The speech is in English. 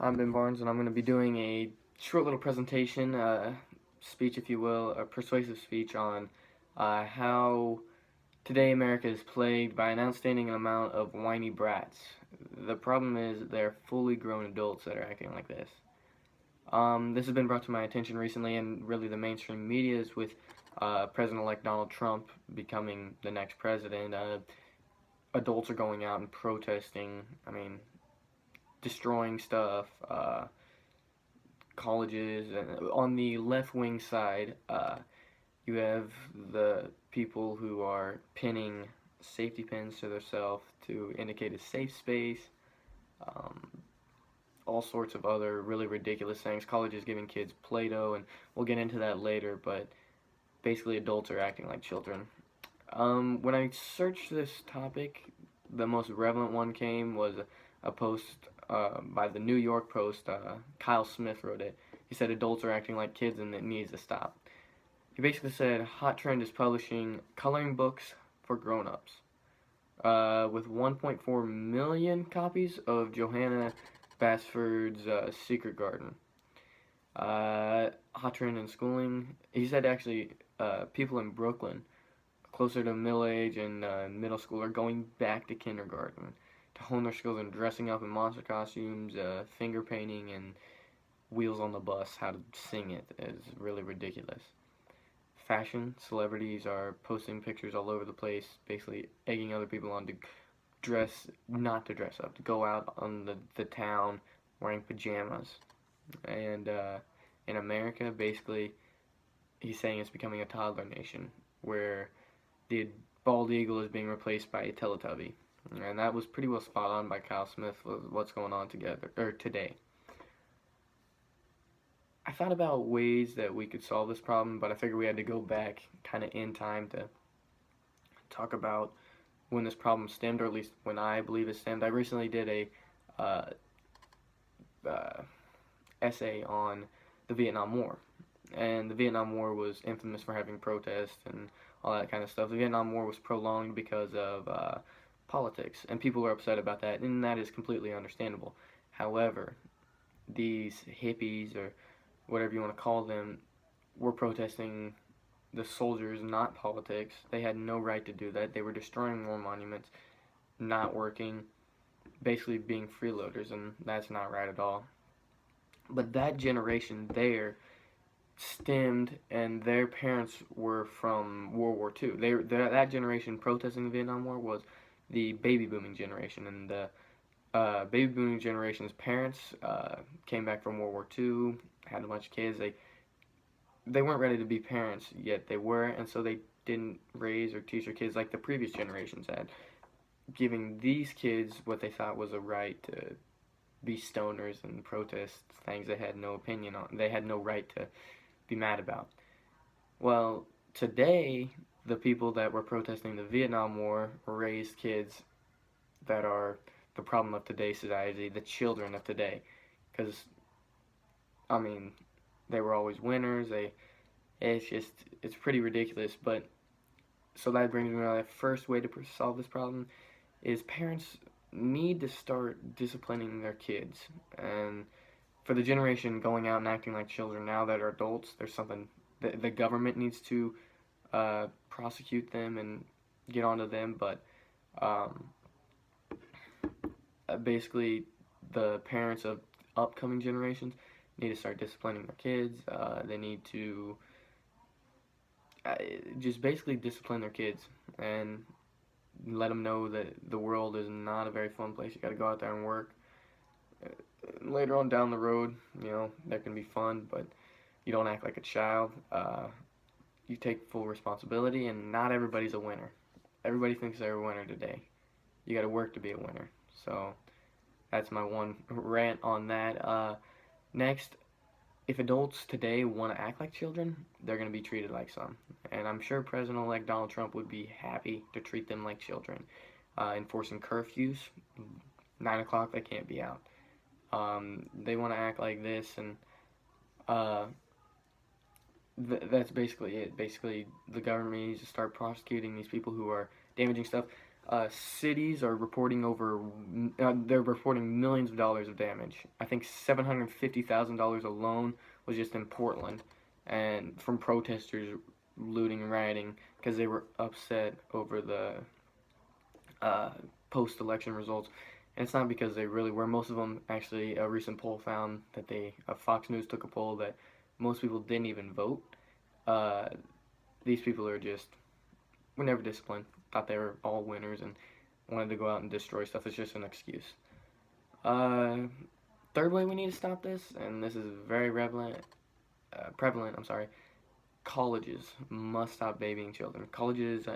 I'm Ben Barnes, and I'm going to be doing a short little presentation, speech, if you will, a persuasive speech on how today America is plagued by an outstanding amount of whiny brats. The problem is they're fully grown adults that are acting like this. This has been brought to my attention recently, and really the mainstream media is with President-elect Donald Trump becoming the next president. Adults are going out and protesting. I mean, destroying stuff. Colleges, and on the left wing side, you have the people who are pinning safety pins to themselves to indicate a safe space. Um, all sorts of other really ridiculous things. Colleges giving kids Play-Doh, and we'll get into that later. But basically, adults are acting like children. When I searched this topic, the most relevant one came was a post by the New York Post. Kyle Smith wrote it. He said adults are acting like kids and it needs to stop. He basically said Hot Trend is publishing coloring books for grown-ups with 1.4 million copies of Johanna Basford's Secret Garden. Hot Trend in schooling. He said actually people in Brooklyn closer to middle age and middle school are going back to kindergarten to hone their skills in dressing up in monster costumes, finger painting, and Wheels on the Bus. How to sing it is really ridiculous. Fashion celebrities are posting pictures all over the place, basically egging other people on to not to dress up, to go out on the town wearing pajamas. And in America, basically, he's saying it's becoming a toddler nation where the bald eagle is being replaced by a Teletubby. And that was pretty well spot on by Kyle Smith with what's going on today. I thought about ways that we could solve this problem, but I figured we had to go back kind of in time to talk about when this problem stemmed, or at least when I believe it stemmed. I recently did a uh, uh, essay on the Vietnam War, and the Vietnam War was infamous for having protests and all that kind of stuff. The Vietnam War was prolonged because of politics, and people were upset about that, and that is completely understandable. However, these hippies, or whatever you want to call them, were protesting the soldiers, not politics. They had no right to do that. They were destroying war monuments, not working, basically being freeloaders, and that's not right at all. But that generation there stemmed, and their parents were from World War II. That generation protesting the Vietnam War was the baby booming generation, and the baby booming generation's parents came back from World War II, had a bunch of kids. They weren't ready to be parents yet. They were, and so they didn't raise or teach their kids like the previous generations had, giving these kids what they thought was a right to be stoners and protest things they had no opinion on. They had no right to be mad about. Well, today, the people that were protesting the Vietnam War raised kids that are the problem of today's society, the children of today. Because, I mean, they were always winners. It's pretty ridiculous. But, so that brings me to the first way to solve this problem is parents need to start disciplining their kids. And for the generation going out and acting like children now that are adults, there's something the government needs to prosecute them and get onto them. But basically, the parents of upcoming generations need to start disciplining their kids. They need to just basically discipline their kids and let them know that the world is not a very fun place. You got to go out there and work. Later on down the road, that can be fun, but you don't act like a child. You take full responsibility, and not everybody's a winner. Everybody thinks they're a winner today. You got to work to be a winner. So that's my one rant on that. Next, if adults today want to act like children, they're going to be treated like some. And I'm sure President-elect Donald Trump would be happy to treat them like children. Enforcing curfews, 9 o'clock, they can't be out. They want to act like this, and that's basically it. Basically, the government needs to start prosecuting these people who are damaging stuff. Cities are reporting they're reporting millions of dollars of damage. I think $750,000 alone was just in Portland, and from protesters looting and rioting because they were upset over the uh, post-election results. And it's not because they really were. Most of them, actually, a recent poll found that Fox News took a poll that most people didn't even vote. Uh, these people were never disciplined. Thought they were all winners and wanted to go out and destroy stuff. It's just an excuse. Uh, Third way we need to stop this, and this is very prevalent. I'm sorry. Colleges must stop babying children. Colleges